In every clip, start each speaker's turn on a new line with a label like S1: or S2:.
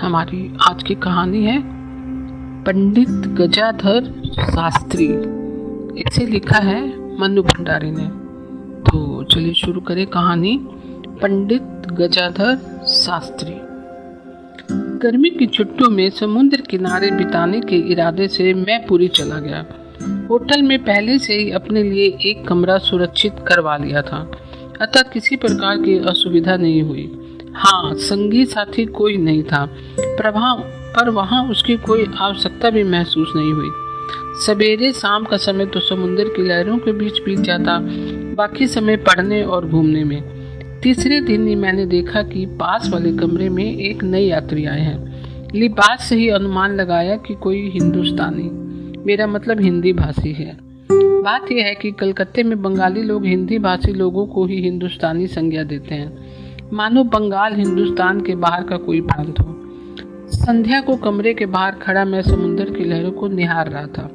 S1: हमारी आज की कहानी है पंडित गजाधर शास्त्री। इसे लिखा है मनु भंडारी ने। तो चलिए शुरू करें कहानी। पंडित गजाधर शास्त्री। गर्मी की छुट्टियों में समुद्र किनारे बिताने के इरादे से मैं पुरी चला गया। होटल में पहले से ही अपने लिए एक कमरा सुरक्षित करवा लिया था, अतः किसी प्रकार की असुविधा नहीं हुई। हाँ, संगी साथी कोई नहीं था, पर वहाँ उसकी कोई आवश्यकता भी महसूस नहीं हुई। सवेरे शाम का समय तो समुद्र की लहरों के बीच बीत जाता, बाकी समय पढ़ने और घूमने में। तीसरे दिन ही मैंने देखा कि पास वाले कमरे में एक नए यात्री आए हैं। लिबास से ही अनुमान लगाया कि कोई हिंदुस्तानी, मेरा मतलब हिंदी भाषी है। बात यह है कि कलकत्ते में बंगाली लोग हिंदी भाषी लोगों को ही हिंदुस्तानी संज्ञा देते हैं, मानो बंगाल हिंदुस्तान के बाहर का कोई प्रांत हो। संध्या को कमरे के बाहर खड़ा मैं समुद्र की लहरों को निहार रहा था।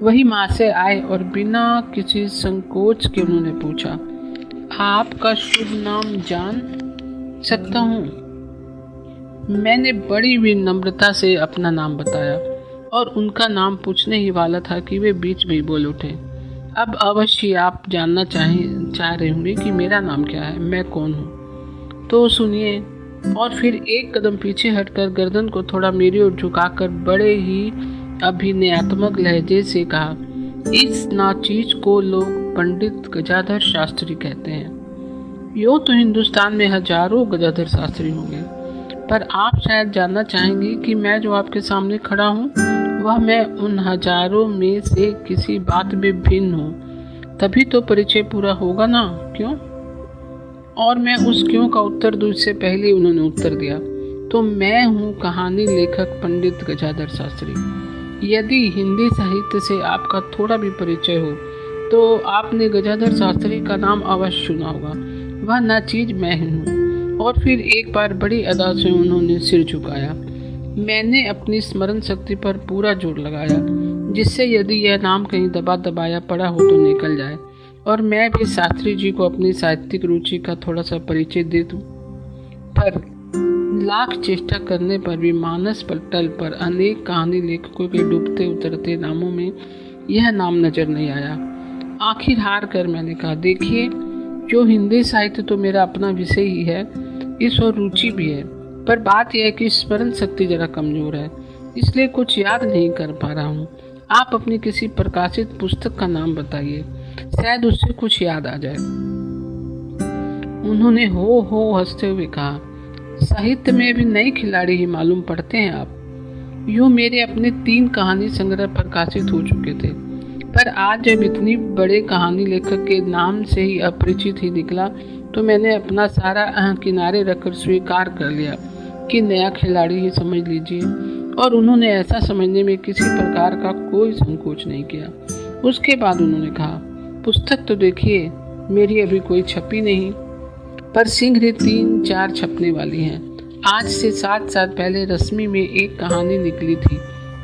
S1: वही महाशय आए और बिना किसी संकोच के उन्होंने पूछा, आपका शुभ नाम जान सकता हूँ? मैंने बड़ी विनम्रता से अपना नाम बताया और उनका नाम पूछने ही वाला था कि वे बीच में ही बोल उठे, अब अवश्य आप जानना चाह रहे होंगे कि मेरा नाम क्या है, मैं कौन हूँ। तो सुनिए। और फिर एक कदम पीछे हटकर गर्दन को थोड़ा मेरी ओर झुकाकर बड़े ही अभिनयात्मक लहजे से कहा, इस नाचीज को लोग पंडित गजाधर शास्त्री कहते हैं। यूँ तो हिंदुस्तान में हजारों गजाधर शास्त्री होंगे, पर आप शायद जानना चाहेंगे कि मैं जो आपके सामने खड़ा हूँ वह मैं उन हजारों में से किसी बात में भिन्न हूँ, तभी तो परिचय पूरा होगा ना, क्यों? और मैं उस क्यों का उत्तर दूं इससे पहले उन्होंने उत्तर दिया, तो मैं हूँ कहानी लेखक पंडित गजाधर शास्त्री। यदि हिंदी साहित्य से आपका थोड़ा भी परिचय हो तो आपने गजाधर शास्त्री का नाम अवश्य सुना होगा। वह नाचीज मैं हूँ। और फिर एक बार बड़ी अदा से उन्होंने सिर झुकाया। मैंने अपनी स्मरण शक्ति पर पूरा जोर लगाया, जिससे यदि यह नाम कहीं दबा दबाया पड़ा हो तो निकल जाए और मैं भी शास्त्री जी को अपनी साहित्यिक रुचि का थोड़ा सा परिचय दे दूं। पर लाख चेष्टा करने पर भी मानस पटल पर अनेक कहानी लेखकों के डूबते उतरते नामों में यह नाम नजर नहीं आया। आखिर हार कर मैंने कहा, देखिए, जो हिंदी साहित्य तो मेरा अपना विषय ही है, इस और रुचि भी है, पर बात यह है कि स्मरण शक्ति जरा कमजोर है, इसलिए कुछ याद नहीं कर पा रहा हूँ। आप अपनी किसी प्रकाशित पुस्तक का नाम बताइए, शायद उससे कुछ याद आ जाए। उन्होंने हो हंसते हुए कहा, साहित्य में भी नए खिलाड़ी ही मालूम पड़ते हैं आप। यूँ मेरे अपने 3 कहानी संग्रह प्रकाशित हो चुके थे, पर आज जब इतनी बड़े कहानी लेखक के नाम से ही अपरिचित ही निकला तो मैंने अपना सारा किनारे रखकर स्वीकार कर लिया कि नया खिलाड़ी ही समझ लीजिए। और उन्होंने ऐसा समझने में किसी प्रकार का कोई संकोच नहीं किया। उसके बाद उन्होंने कहा, पुस्तक तो देखिए, मेरी अभी कोई छपी नहीं, पर शीघ्र ही 3-4 छपने वाली हैं। आज से 7 साल पहले रश्मि में एक कहानी निकली थी,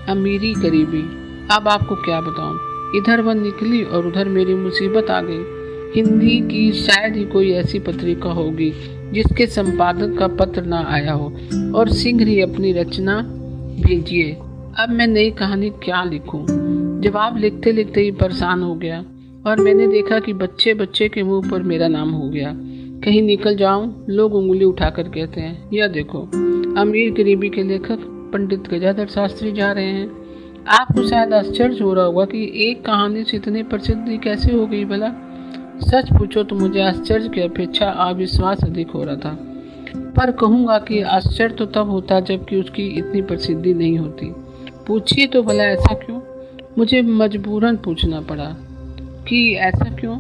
S1: अमीरी गरीबी। अब आपको क्या बताऊं, इधर वह निकली और उधर मेरी मुसीबत आ गई। हिंदी की शायद ही कोई ऐसी पत्रिका होगी जिसके संपादक का पत्र ना आया हो, और शीघ्र ही अपनी रचना भेजिए। अब मैं नई कहानी क्या लिखूं? जवाब लिखते लिखते ही परेशान हो गया और मैंने देखा कि बच्चे बच्चे के मुंह पर मेरा नाम हो गया। कहीं निकल जाऊं, लोग उंगली उठाकर कहते हैं, यह देखो, अमीर गरीबी के लेखक पंडित गजाधर शास्त्री जा रहे हैं। आपको शायद आश्चर्य हो रहा होगा कि एक कहानी से इतनी प्रसिद्धि कैसे हो गई भला। सच पूछो तो मुझे आश्चर्य की अपेक्षा अविश्वास अधिक हो रहा था, पर कहूँगा कि आश्चर्य तो तब होता जबकि उसकी इतनी प्रसिद्धि नहीं होती। पूछिए तो भला ऐसा क्यों? मुझे मजबूरन पूछना पड़ा कि ऐसा क्यों।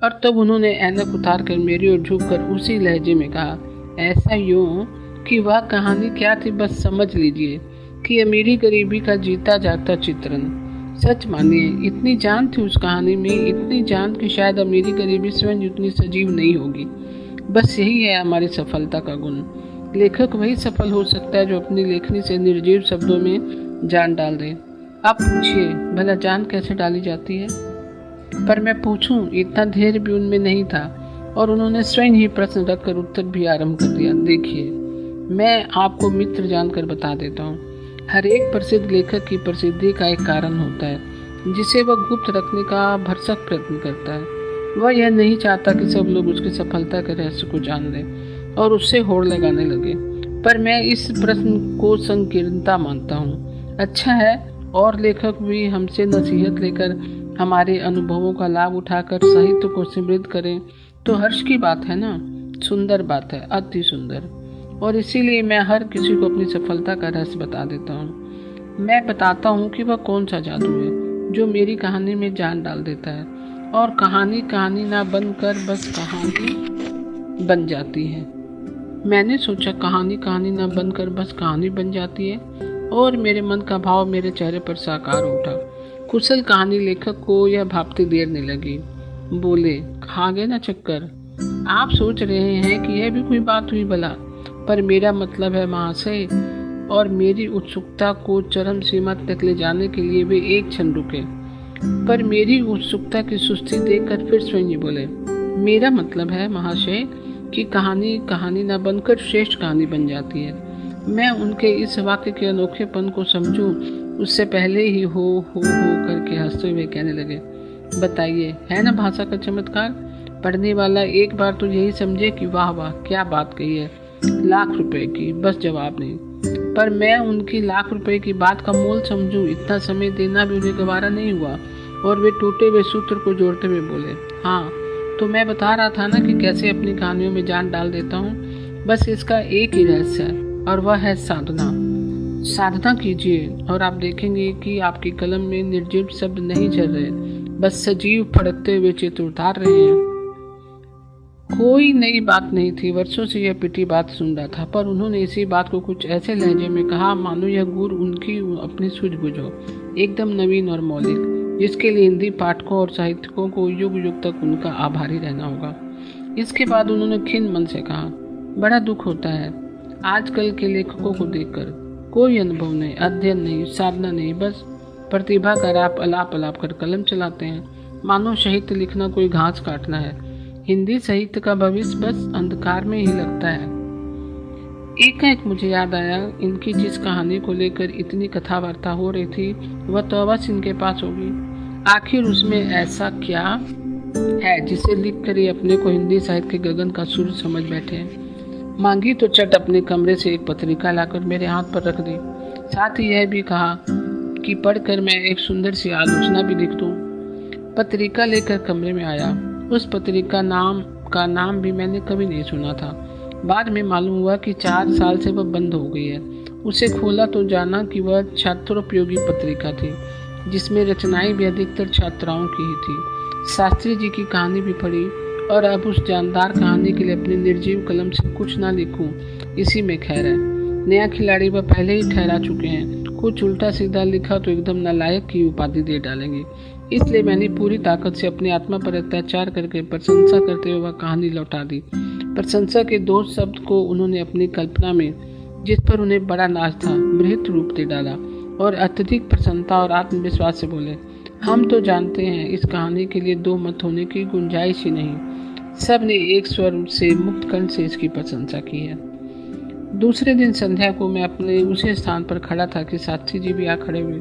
S1: और तब उन्होंने ऐनक उतार कर मेरी ओर झुककर उसी लहजे में कहा, ऐसा यूँ कि वह कहानी क्या थी बस समझ लीजिए कि अमीरी गरीबी का जीता जागता चित्रण। सच मानिए, इतनी जान थी उस कहानी में, इतनी जान कि शायद अमीरी गरीबी स्वयं उतनी सजीव नहीं होगी। बस यही है हमारी सफलता का गुण। लेखक वही सफल हो सकता है जो अपनी लेखनी से निर्जीव शब्दों में जान डाल दे। आप पूछिए भला जान कैसे डाली जाती है? पर मैं पूछूं, इतना धैर्य भी उनमें नहीं था और उन्होंने स्वयं ही प्रश्न रखकर उत्तर भी आरंभ कर दिया। देखिए, मैं आपको मित्र जानकर बता देता हूँ। हर एक प्रसिद्ध लेखक की प्रसिद्धि का एक कारण होता है जिसे वह गुप्त रखने का भरसक प्रयत्न करता है। वह यह नहीं चाहता कि सब लोग उसकी सफलता के रहस्य को जान लें और उससे होड़ लगाने लगे। पर मैं इस प्रश्न को संकीर्णता मानता हूँ। अच्छा है और लेखक भी हमसे नसीहत लेकर हमारे अनुभवों का लाभ उठाकर साहित्य को समृद्ध करें तो हर्ष की बात है ना। सुंदर बात है, अति सुंदर। और इसीलिए मैं हर किसी को अपनी सफलता का रहस्य बता देता हूँ। मैं बताता हूँ कि वह कौन सा जादू है जो मेरी कहानी में जान डाल देता है और कहानी कहानी ना बनकर बस कहानी बन जाती है। मैंने सोचा कहानी कहानी ना बनकर बस कहानी बन जाती है और मेरे मन का भाव मेरे चेहरे पर साकार उठा। कुशल कहानी लेखक को यह भापती देर नहीं लगी। बोले, खा गए ना चक्कर। आप सोच रहे हैं कि यह भी कोई बात हुई भला, पर मेरा मतलब है महाशय। और मेरी उत्सुकता को चरम सीमा तक ले जाने के लिए वे एक क्षण रुके, पर मेरी उत्सुकता की सुस्ती देखकर फिर स्वयं ही बोले, मेरा मतलब है महाशय कि कहानी कहानी न बनकर श्रेष्ठ कहानी बन जाती है। मैं उनके इस वाक्य के अनोखेपन को समझूं उससे पहले ही हो करके हंसते हुए कहने लगे, बताइए, है ना भाषा का चमत्कार। पढ़ने वाला एक बार तो यही समझे कि वाह वाह क्या बात कही है, लाख रुपए की, बस जवाब नहीं। पर मैं उनकी लाख रुपए की बात का मोल समझूं इतना समय देना भी उन्हें गवारा नहीं हुआ और वे टूटे हुए सूत्र को जोड़ते हुए बोले, हाँ तो मैं बता रहा था ना कि कैसे अपनी कहानियों में जान डाल देता हूँ। बस इसका एक ही रहस्य है और वह है साधना। साधना कीजिए और आप देखेंगे कि आपकी कलम में निर्जीव शब्द नहीं झर रहे, बस सजीव फड़कते हुए चित्र उतार रहे हैं। कोई नई बात नहीं थी, वर्षों से यह पिटी बात सुन रहा था, पर उन्होंने इसी बात को कुछ ऐसे लहजे में कहा मानो यह गुर उनकी अपनी सूझबूझ हो, एकदम नवीन और मौलिक, जिसके लिए हिंदी पाठकों और साहित्यकों को युग युग तक उनका आभारी रहना होगा। इसके बाद उन्होंने खिन्न मन से कहा, बड़ा दुख होता है आजकल के लेखकों को देखकर। कोई अनुभव नहीं, अध्ययन नहीं, साधना नहीं, बस प्रतिभा का अलाप कर कलम चलाते हैं, मानो साहित्य लिखना कोई घास काटना है। हिंदी साहित्य का भविष्य बस अंधकार में ही लगता है। एकाएक मुझे याद आया, इनकी जिस कहानी को लेकर इतनी कथा वार्ता हो रही थी वह तो अवश्य इनके पास होगी। आखिर उसमें ऐसा क्या है जिसे लिख कर ये अपने को हिंदी साहित्य के गगन का सूर्य समझ बैठे हैं। मांगी तो चट अपने कमरे से एक पत्रिका लाकर मेरे हाथ पर रख दी, साथ ही यह भी कहा कि पढ़कर मैं एक सुंदर सी आलोचना भी लिख दूं। पत्रिका लेकर कमरे में आया। उस पत्रिका का नाम भी मैंने कभी नहीं सुना था। बाद में मालूम हुआ कि 4 साल से वह बंद हो गई है। उसे खोला तो जाना कि वह छात्रोपयोगी पत्रिका थी, जिसमें रचनाएं भी अधिकतर छात्राओं की ही थी। शास्त्री जी की कहानी भी पढ़ी और अब उस जानदार कहानी के लिए अपनी निर्जीव कलम से कुछ ना लिखूं, इसी में खैर है। नया खिलाड़ी वह पहले ही ठहरा चुके हैं, कुछ उल्टा सीधा लिखा तो एकदम नालायक की उपाधि दे डालेंगे। इसलिए मैंने पूरी ताकत से अपनी आत्मा पर अत्याचार करके प्रशंसा करते हुए वह कहानी लौटा दी। प्रशंसा के 2 शब्द को उन्होंने अपनी कल्पना में, जिस पर उन्हें बड़ा नाज था, बृहत रूप दे डाला और अत्यधिक प्रसन्नता और आत्मविश्वास से बोले, हम तो जानते हैं इस कहानी के लिए 2 मत होने की गुंजाइश ही नहीं। सब ने एक स्वर से मुक्त कंठ से इसकी प्रशंसा की है। दूसरे दिन संध्या को मैं अपने उसी स्थान पर खड़ा था कि शास्त्री जी भी आ खड़े हुए।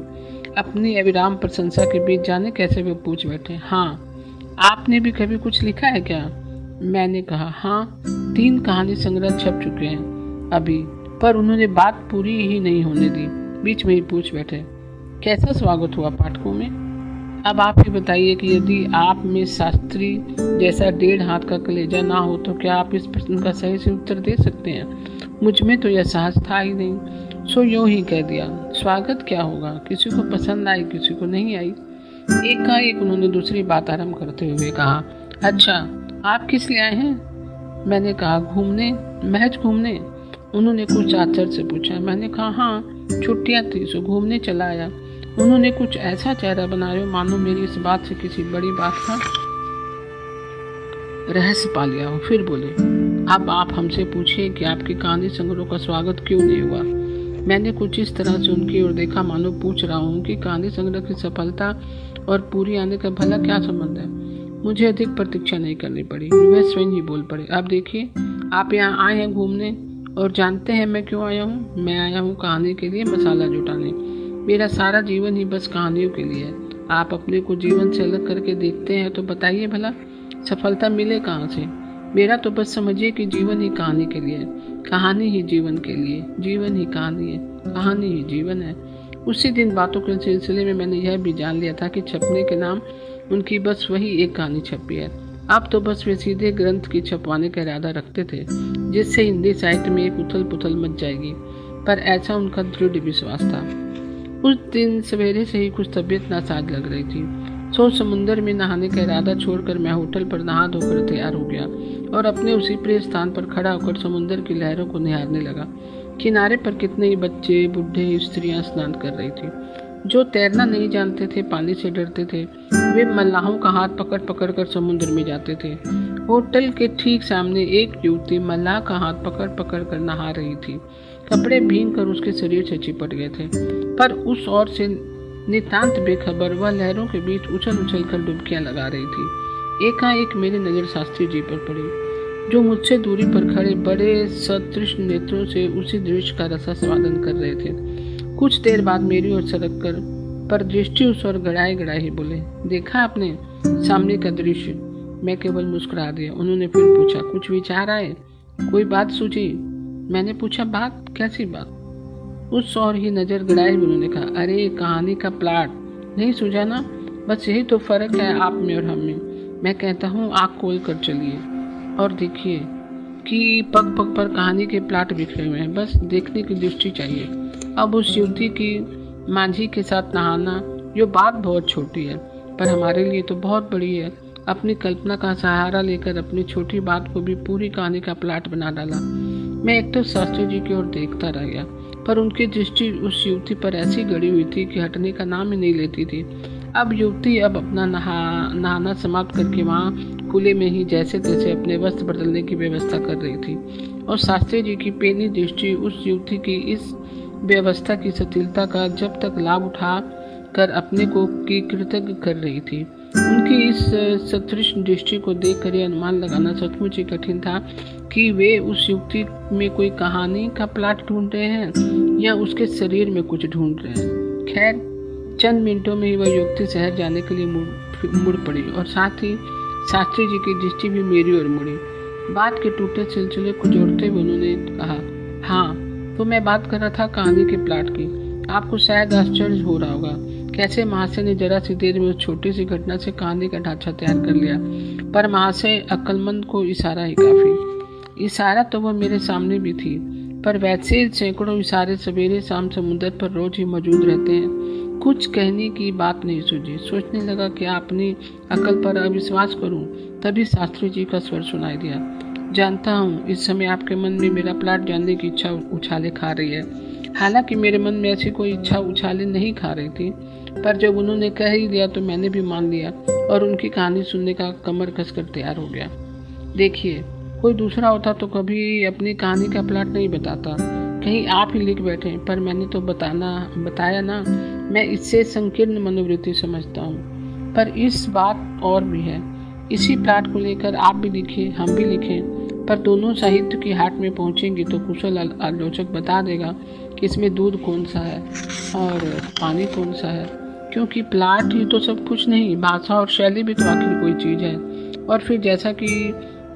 S1: अपनी अविराम प्रशंसा के बीच जाने कैसे वे पूछ बैठे, हाँ आपने भी कभी कुछ लिखा है क्या। मैंने कहा, हाँ 3 कहानी संग्रह छप चुके हैं अभी। पर उन्होंने बात पूरी ही नहीं होने दी, बीच में ही पूछ बैठे, कैसा स्वागत हुआ पाठकों में। अब आप ही बताइए कि यदि आप में शास्त्री जैसा 1.5 हाथ का कलेजा ना हो तो क्या आप इस प्रश्न का सही से उत्तर दे सकते हैं। मुझ में तो यह साहस था ही नहीं, सो यूं ही कह दिया, स्वागत क्या होगा, किसी को पसंद आई किसी को नहीं आई। एकाएक उन्होंने दूसरी बात आरंभ करते हुए कहा, अच्छा आप किस लिए आए हैं। मैंने कहा, घूमने, महज घूमने। उन्होंने कुछ आश्चर्य से पूछा। मैंने कहा, हाँ छुट्टियाँ थी सो घूमने चला आया। उन्होंने कुछ ऐसा चेहरा बनाया मानो मेरी इस बात से किसी बड़ी बात का रहस्य पा लिया हो। फिर बोले, अब आप हमसे पूछिए कि आपकी कहानी संग्रह का स्वागत क्यों नहीं हुआ। मैंने कुछ इस तरह से उनकी ओर देखा मानो पूछ रहा हूँ कि कहानी संग्रह की सफलता और पूरी आने का भला क्या संबंध है। मुझे अधिक प्रतीक्षा नहीं करनी पड़ी, वह स्वयं ही बोल पड़े, अब देखिए आप यहाँ आए हैं घूमने और जानते हैं मैं क्यों आया हूँ? मैं आया हूँ कहानी के लिए मसाला जुटाने। मेरा सारा जीवन ही बस कहानियों के लिए है। आप अपने को जीवन से अलग करके देखते हैं तो बताइए भला सफलता मिले कहाँ से? मेरा तो बस समझिए कि जीवन ही कहानी के लिए है, कहानी ही जीवन के लिए, जीवन ही कहानी है, कहानी ही जीवन है। उसी दिन बातों के सिलसिले में मैंने यह भी जान लिया था कि छपने के नाम उनकी बस वही एक कहानी छपी है। अब तो बस वे सीधे ग्रंथ की छपवाने का इरादा रखते थे, जिससे हिंदी साहित्य में एक उथल पुथल मच जाएगी। पर ऐसा उनका दृढ़ विश्वास था। उस दिन सवेरे से ही कुछ तबीयत नासाज लग रही थी। समुद्र में नहाने का इरादा छोड़कर मैं होटल पर नहा धोकर तैयार हो गया और अपने उसी प्रिय स्थान पर खड़ा होकर समुद्र की लहरों को निहारने लगा। किनारे पर कितने ही बच्चे, बूढ़े, स्त्रियां स्नान कर रही थी। जो तैरना नहीं जानते थे, पानी से डरते थे, वे मल्लाहों का हाथ पकड़ पकड़ कर समुद्र में जाते थे। होटल के ठीक सामने एक युवती मल्लाह का हाथ पकड़ पकड़ कर नहा रही थी। कपड़े भीग कर उसके शरीर से चिपट गए थे, पर उस ओर से नितांत बेखबर वह लहरों के बीच उछल उछल कर डुबकियां लगा रही थी। एकाएक मेरी नज़र शास्त्री जी पर पड़ी, जो मुझसे दूरी पर खड़े बड़े सतृष्ण नेत्रों से उसी दृश्य का रसास्वादन कर रहे थे। कुछ देर बाद मेरी ओर सरक कर पर दृष्टि उस ओर गड़ाए गड़ाए ही बोले, देखा आपने सामने का दृश्य? मैं केवल मुस्कुरा दिया। उन्होंने फिर पूछा, कुछ विचार आए? कोई बात सूझी? मैंने पूछा, बात? कैसी बात? उस ओर ही नजर गड़ाए उन्होंने कहा, अरे कहानी का प्लाट नहीं सूझा ना? बस यही तो फर्क है आप में और हम में। मैं कहता हूँ आँख खोल कर चलिए और देखिए कि पग पग पर कहानी के प्लाट बिखरे हुए हैं। बस देखने की दृष्टि चाहिए। अब उस युवती की मांझी के साथ नहाना, जो बात बहुत छोटी है पर हमारे लिए तो बहुत बड़ी है। अपनी कल्पना का सहारा लेकर अपनी छोटी बात को भी पूरी कहानी का प्लाट बना डाला। मैं एक तो शास्त्री जी की ओर देखता रह गया, पर उनकी दृष्टि उस युवती पर ऐसी गड़ी हुई थी कि हटने का नाम ही नहीं लेती थी। अब युवती अपना नहाना समाप्त करके वहाँ खुले में ही जैसे तैसे अपने वस्त्र बदलने की व्यवस्था कर रही थी, और शास्त्री जी की पेनी दृष्टि उस युवती की इस व्यवस्था की शिथिलता का जब तक लाभ उठा कर अपने को की कृतज्ञ कर रही थी। उनकी इस सतृष्ण दृष्टि को देखकर यह अनुमान लगाना सचमुच ही कठिन था कि वे उस युवती में कोई कहानी का प्लाट ढूंढ रहे हैं या उसके शरीर में कुछ ढूंढ रहे हैं। खैर, चंद मिनटों में ही वह युवती शहर जाने के लिए मुड़ पड़ी और साथ ही शास्त्री जी की दृष्टि भी मेरी ओर मुड़ी। बात के टूटे सिलसिले को जोड़ते हुए उन्होंने कहा, हाँ तो मैं बात कर रहा था कहानी के प्लाट की। आपको शायद आश्चर्य हो रहा होगा कैसे महाशय ने जरा सी देर में उस छोटी सी घटना से कहानी का ढांचा तैयार कर लिया। पर महाशय अक्लमंद को इशारा ही काफी। इशारा तो वह मेरे सामने भी थी, पर वैसे सैकड़ों इशारे सवेरे शाम समुद्र पर रोज ही मौजूद रहते हैं। कुछ कहने की बात नहीं सूझी। सोचने लगा कि अपनी अकल पर अविश्वास करूं, तभी शास्त्री जी का स्वर सुनाई दिया, जानता हूँ इस समय आपके मन में मेरा प्लाट जानने की इच्छा उछाले खा रही है। हालांकि मेरे मन में ऐसी कोई इच्छा उछाले नहीं खा रही थी, पर जब उन्होंने कह ही दिया तो मैंने भी मान लिया और उनकी कहानी सुनने का कमर कसकर तैयार हो गया। देखिए, कोई दूसरा होता तो कभी अपनी कहानी का प्लाट नहीं बताता, कहीं आप ही लिख बैठे, पर मैंने तो बताया ना, मैं इससे संकीर्ण मनोवृत्ति समझता हूँ। पर इस बात और भी है, इसी प्लाट को लेकर आप भी लिखें, हम भी लिखें, पर दोनों साहित्य की हाट में पहुँचेंगे तो कुशल आलोचक बता देगा कि इसमें दूध कौन सा है और पानी कौन सा है, क्योंकि प्लाट ही तो सब कुछ नहीं, भाषा और शैली भी तो आखिर कोई चीज़ है। और फिर जैसा कि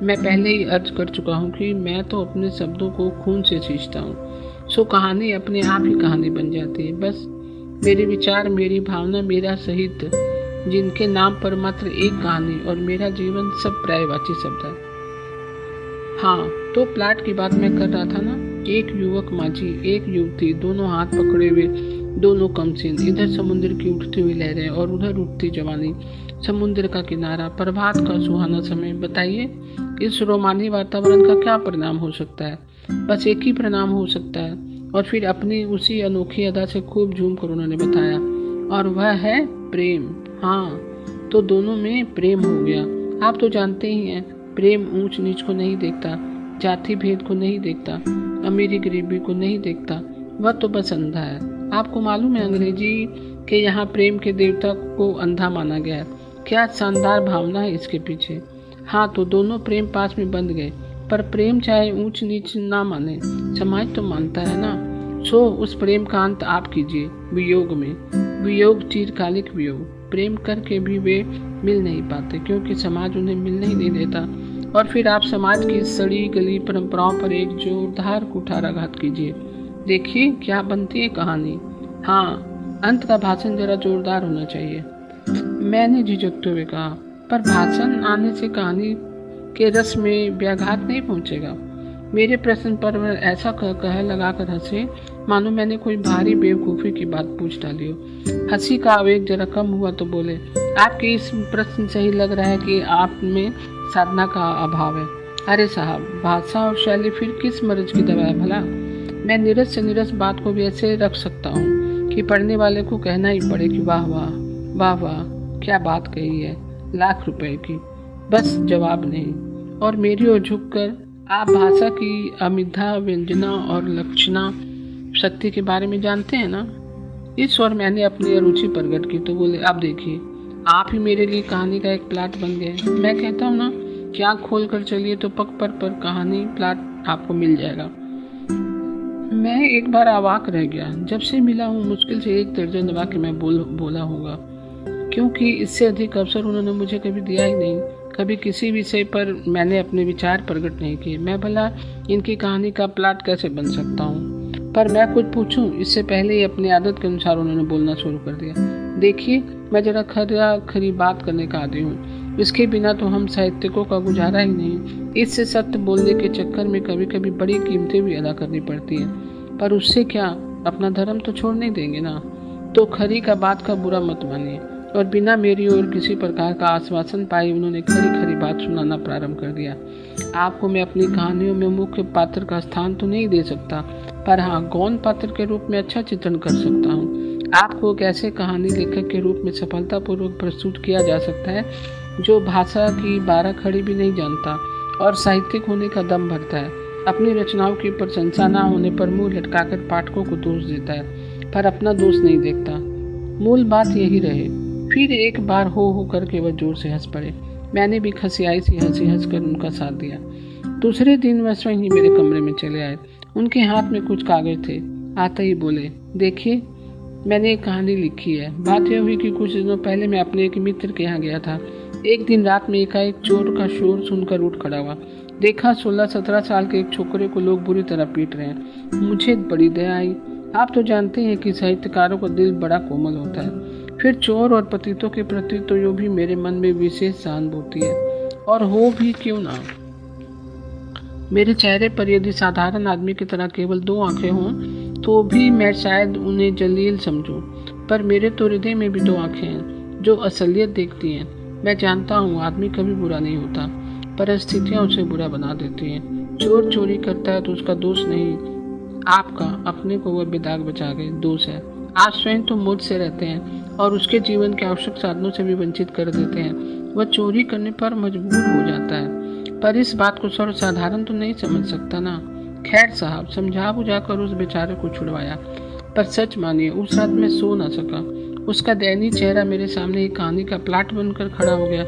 S1: मैं पहले ही अर्ज कर चुका हूँ कि मैं तो अपने शब्दों को खून से सींचता हूँ, सो कहानी अपने आप ही कहानी बन जाती है। बस मेरे विचार, मेरी भावना, मेरा साहित्य, जिनके नाम पर मात्र एक कहानी और मेरा जीवन सब पर्यायवाची शब्द है। हाँ, तो प्लाट की बात मैं कर रहा था ना। एक युवक माझी, एक युवती, दोनों हाथ पकड़े हुए, दोनों कमसीन, इधर समुद्र की उठती हुई लहरें और उधर उठती जवानी, समुद्र का किनारा, प्रभात का सुहाना समय। बताइए, इस रोमानी वातावरण का क्या परिणाम हो सकता है? बस एक ही परिणाम हो सकता है, और फिर अपनी उसी अनोखी अदा से खूब झूम कर उन्होंने बताया, और वह है प्रेम। हाँ, तो दोनों में प्रेम हो गया। आप तो जानते ही हैं, प्रेम ऊंच नीच को नहीं देखता, जाति भेद को नहीं देखता, अमीरी गरीबी को नहीं देखता, वह तो बस अंधा है। आपको मालूम है अंग्रेजी के यहाँ प्रेम के देवता को अंधा माना गया है। क्या शानदार भावना है इसके पीछे। हाँ, तो दोनों प्रेम पास में बंध गए, पर प्रेम चाहे ऊंच नीच ना माने, समाज तो मानता है ना। सो उस प्रेम का अंत आप कीजिए वियोग में। वियोग चिरकालिक वियोग, प्रेम करके भी वे मिल नहीं पाते क्योंकि समाज उन्हें मिलने ही नहीं देता। और फिर आप समाज की सड़ी गली परंपराओं पर एक जोरदार कुठाराघात कीजिए, देखिए क्या बनती है कहानी। हाँ, अंत का भाषण जरा जोरदार होना चाहिए, मैंने झिझकते हुए कहा। पर भाषण आने से कहानी के रस में व्याघात नहीं पहुंचेगा। मेरे प्रश्न पर वह ऐसा कह लगाकर हंसे मानो मैंने कोई भारी बेवकूफ़ी की बात पूछ डाली हो। हंसी का आवेग जरा कम हुआ तो बोले, आपके इस प्रश्न से ही लग रहा है कि आप में साधना का अभाव है। अरे साहब, भाषा और शैली फिर किस मर्ज की दवा है भला। मैं नीरस से नीरस बात को भी ऐसे रख सकता हूँ कि पढ़ने वाले को कहना ही पड़े कि वाह वाह वाह वाह, क्या बात कही है, लाख रुपए की। बस जवाब नहीं। और मेरी ओर झुककर, आप भाषा की अमिधा व्यंजना और लक्षणा शक्ति के बारे में जानते हैं ना। इस और मैंने अपनी अरुचि प्रकट की तो बोले, अब देखिए आप ही मेरे लिए कहानी का एक प्लाट बन गए। मैं कहता हूँ ना कि आँख खोल कर चलिए तो पग पर कहानी प्लाट आपको मिल जाएगा। मैं एक बार अवाक रह गया। जब से मिला हूँ मुश्किल से एक दर्जन दबा के मैं बोला होगा, क्योंकि इससे अधिक अवसर उन्होंने मुझे कभी दिया ही नहीं। कभी किसी विषय पर मैंने अपने विचार प्रकट नहीं किए। मैं भला इनकी कहानी का प्लाट कैसे बन सकता हूँ। पर मैं कुछ पूछूं इससे पहले ही अपनी आदत के अनुसार उन्होंने बोलना शुरू कर दिया। देखिए, मैं जरा खरी बात करने का आदी हूँ, इसके बिना तो हम साहित्यिकों का गुजारा ही नहीं। इससे सत्य बोलने के चक्कर में कभी कभी बड़ी कीमतें भी अदा करनी पड़ती हैं, पर उससे क्या, अपना धर्म तो छोड़ नहीं देंगे ना। तो खरी का बात का बुरा मत मानिए। और बिना मेरी ओर किसी प्रकार का आश्वासन पाए उन्होंने खरी बात सुनाना प्रारंभ कर दिया। आपको मैं अपनी कहानियों में मुख्य पात्र का स्थान तो नहीं दे सकता, पर हाँ, गौण पात्र के रूप में अच्छा चित्रण कर सकता हूँ। आपको एक ऐसे कहानी लेखक के रूप में सफलतापूर्वक प्रस्तुत किया जा सकता है जो भाषा की 12 खड़ी भी नहीं जानता और साहित्यिक होने का दम भरता है। अपनी रचनाओं की प्रशंसा ना होने पर मुंह लटकाकर पाठकों को दोष देता है, पर अपना दोष नहीं देखता। मूल बात यही रहे। फिर एक बार हो करके वह जोर से हंस पड़े। मैंने भी खसियाई सी हंसी हंसकर उनका साथ दिया। दूसरे दिन वह स्वयं ही मेरे कमरे में चले आए। उनके हाथ में कुछ कागज थे। आते ही बोले, देखिए मैंने एक कहानी लिखी है। बात यह हुई कि कुछ दिनों पहले मैं अपने एक मित्र के यहाँ गया था। एक दिन रात में एकाएक चोर का शोर सुनकर उठ खड़ा हुआ। देखा 16-17 साल के एक छोकरे को लोग बुरी तरह पीट रहे हैं। मुझे बड़ी दया आई। आप तो जानते हैं कि साहित्यकारों का दिल बड़ा कोमल होता है। फिर चोर और पतितों के प्रति तो यो भी मेरे मन में विशेष सहानुभूति है, और हो भी क्यों ना। मेरे चेहरे पर यदि साधारण आदमी की तरह केवल 2 आंखें हों तो भी मैं शायद उन्हें जलील समझूं, पर मेरे तो हृदय में भी 2 आंखें हैं जो असलियत देखती हैं। मैं जानता हूँ आदमी कभी बुरा नहीं होता, परिस्थितियाँ उसे बुरा बना देती हैं। चोर चोरी करता है तो उसका दोष नहीं, आपका अपने को वह बेदाग बचा गए दोष है। आप स्वयं तो मौज से रहते हैं और उसके जीवन के आवश्यक साधनों से भी वंचित कर देते हैं। वह चोरी करने पर मजबूर हो जाता है, पर इस बात को सर्वसाधारण तो नहीं समझ सकता ना। खैर साहब, समझा बुझाकर उस बेचारे को छुड़वाया, पर सच मानिए उस रात में सो न सका। उसका दयनीय चेहरा मेरे सामने एक कहानी का प्लाट बनकर खड़ा हो गया।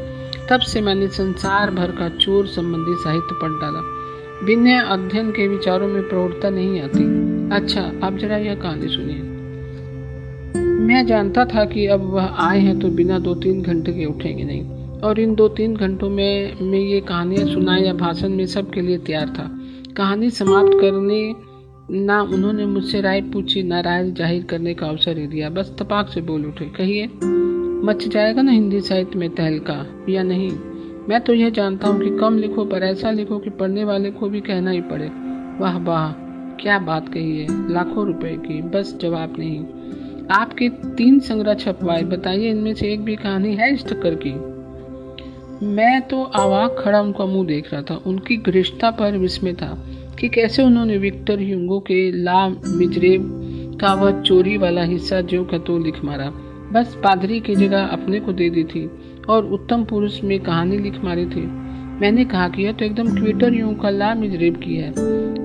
S1: तब से मैंने संसार भर का चोर संबंधी साहित्य पढ़ डाला। बिना अध्ययन के विचारों में प्रौढ़ता नहीं आती। अच्छा, अब जरा यह कहानी सुनिए। मैं जानता था कि अब वह आए हैं तो बिना 2-3 घंटे के उठेंगे नहीं, और इन 2-3 घंटों में मैं ये कहानियाँ सुनाए या भाषण में सबके लिए तैयार था। कहानी समाप्त करने ना उन्होंने मुझसे राय पूछी, ना राय जाहिर करने का अवसर ही दिया। बस तपाक से बोल उठे, कहिए, मच जाएगा ना हिंदी साहित्य में तहलका या नहीं? मैं तो यह जानता हूँ कि कम लिखो पर ऐसा लिखो कि पढ़ने वाले को भी कहना ही पड़े, वाह वाह क्या बात कही है, लाखों रुपए की। बस जवाब नहीं। आपके 3 संग्रह छपवाए, बताइए इनमें से एक भी कहानी है इस टक्कर की? मैं तो अवाक खड़ा उनका मुंह देख रहा था। उनकी गृहस्थता पर विस्मय था कि कैसे उन्होंने विक्टर ह्यूगो के ला मिजरेव का वह चोरी वाला हिस्सा जो का तो लिख मारा। बस पादरी की जगह अपने को दे दी थी और उत्तम पुरुष में कहानी लिख मारी थी। मैंने कहा कि यह तो एकदम ट्विटर ह्यूगो का ला मिजरेव की है।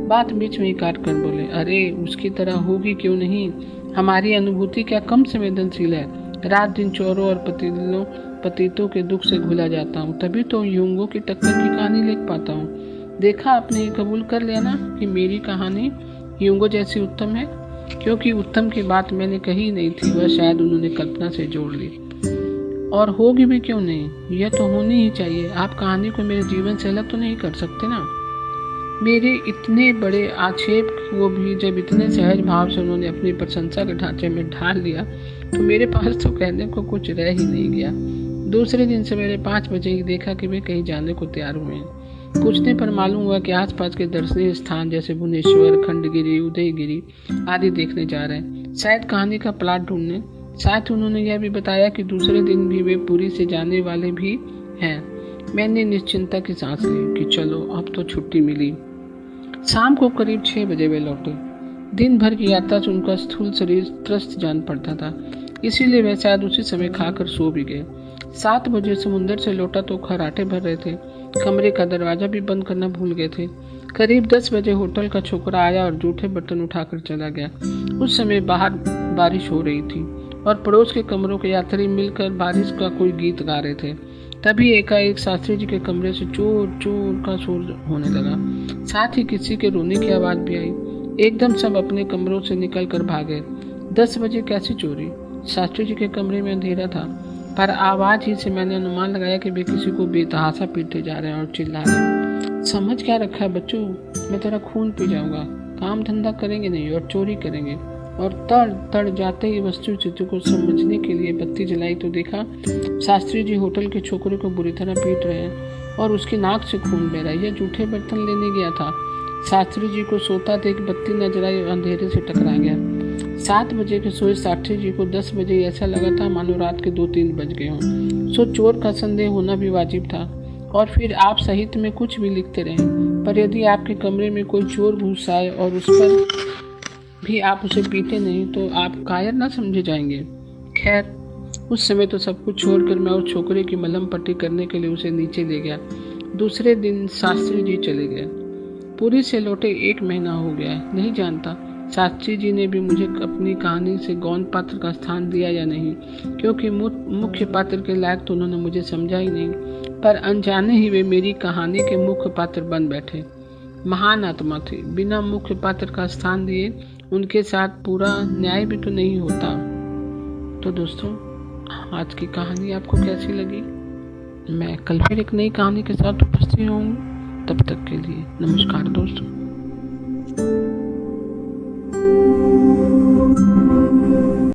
S1: बात बीच में ही काट कर बोले, अरे उसकी तरह होगी क्यों नहीं। हमारी अनुभूति क्या कम संवेदनशील है। रात दिन चोरों और पतितों के दुख से घुला जाता हूँ, तभी तो ह्यूगो की टक्कर की कहानी लिख पाता हूँ। देखा, आपने ये कबूल कर लिया ना कि मेरी कहानी यूंगो जैसी उत्तम है। क्योंकि उत्तम की बात मैंने कही नहीं थी, वह शायद उन्होंने कल्पना से जोड़ ली, और होगी भी क्यों नहीं, यह तो होनी ही चाहिए। आप कहानी को मेरे जीवन से अलग तो नहीं कर सकते ना। मेरे इतने बड़े आक्षेप को भी जब इतने सहज भाव से उन्होंने अपनी प्रशंसा के ढांचे में ढाल लिया तो मेरे पास तो कहने को कुछ रह ही नहीं गया। दूसरे दिन सवेरे 5 बजे ही देखा कि वे कहीं जाने को तैयार हुए हैं। पूछने पर मालूम हुआ कि आसपास के दर्शनीय स्थान जैसे भुवनेश्वर, खंडगिरी, उदयगिरी आदि देखने जा रहे हैं, शायद कहानी का प्लाट ढूंढने। साथ उन्होंने यह भी बताया कि दूसरे दिन भी वे पुरी से जाने वाले भी हैं। मैंने निश्चिंता की सांस ली कि चलो अब तो छुट्टी मिली। शाम को करीब 6 बजे वे लौटे। दिन भर की यात्रा से उनका स्थूल शरीर त्रस्त जान पड़ता था, इसीलिए वे शायद उसी समय खाकर सो भी गए। 7 बजे समुंदर से लौटा तो खर्राटे भर रहे थे। कमरे का दरवाजा भी बंद करना भूल गए थे। करीब 10 बजे होटल का छोकरा आया और जूठे बर्तन उठाकर चला गया। उस समय बाहर बारिश हो रही थी और पड़ोस के कमरों के यात्री मिलकर बारिश का कोई गीत गा रहे थे। तभी एकाएक शास्त्री जी के कमरे से चोर चोर का शोर होने लगा। साथ ही किसी के रोने की आवाज भी आई। एकदम सब अपने कमरों से निकल कर भागे। 10 बजे कैसी चोरी? शास्त्री जी के कमरे में अंधेरा था, पर आवाज ही से मैंने अनुमान लगाया कि वे किसी को बेतहासा पीटे जा रहे हैं और चिल्ला रहे हैं। समझ क्या रखा है बच्चों, मैं तेरा खून पी जाऊंगा। काम धंधा करेंगे नहीं और चोरी करेंगे। और तड़ तड़ जाते ही वस्तु स्थिति को समझने के लिए बत्ती जलाई तो देखा शास्त्री जी होटल के छोकरे को बुरी तरह पीट रहे हैं और उसकी नाक से खून बह रहा है। यह जूठे बर्तन लेने गया था। शास्त्री जी को सोता देख बत्ती नजर आई और अंधेरे से टकरा गया। 7 बजे के सोए शास्त्री जी को 10 बजे ऐसा लगा था मानो रात के 2-3 बज गए हों। सो चोर का संदेह होना भी वाजिब था। और फिर आप साहित्य में कुछ भी लिखते रहें, पर यदि आपके कमरे में कोई चोर घुस आए और उस पर भी आप उसे पीते नहीं तो आप कायर ना समझे जाएंगे। खैर, उस समय तो सब कुछ छोड़कर मैं उस छोकरे की मलहम पट्टी करने के लिए उसे नीचे ले गया। दूसरे दिन शास्त्री जी चले गए। पुरी से लौटे 1 महीना हो गया है, नहीं जानता शास्त्री जी ने भी मुझे अपनी कहानी से गौण पात्र का स्थान दिया या नहीं, क्योंकि मुख्य पात्र के लायक तो उन्होंने मुझे समझा ही नहीं, पर अनजाने ही वे मेरी कहानी के मुख्य पात्र बन बैठे। महान आत्मा थे, बिना मुख्य पात्र का स्थान दिए उनके साथ पूरा न्याय भी तो नहीं होता। तो दोस्तों, आज की कहानी आपको कैसी लगी? मैं कल फिर एक नई कहानी के साथ उपस्थित होंगी। तब तक के लिए नमस्कार दोस्तों।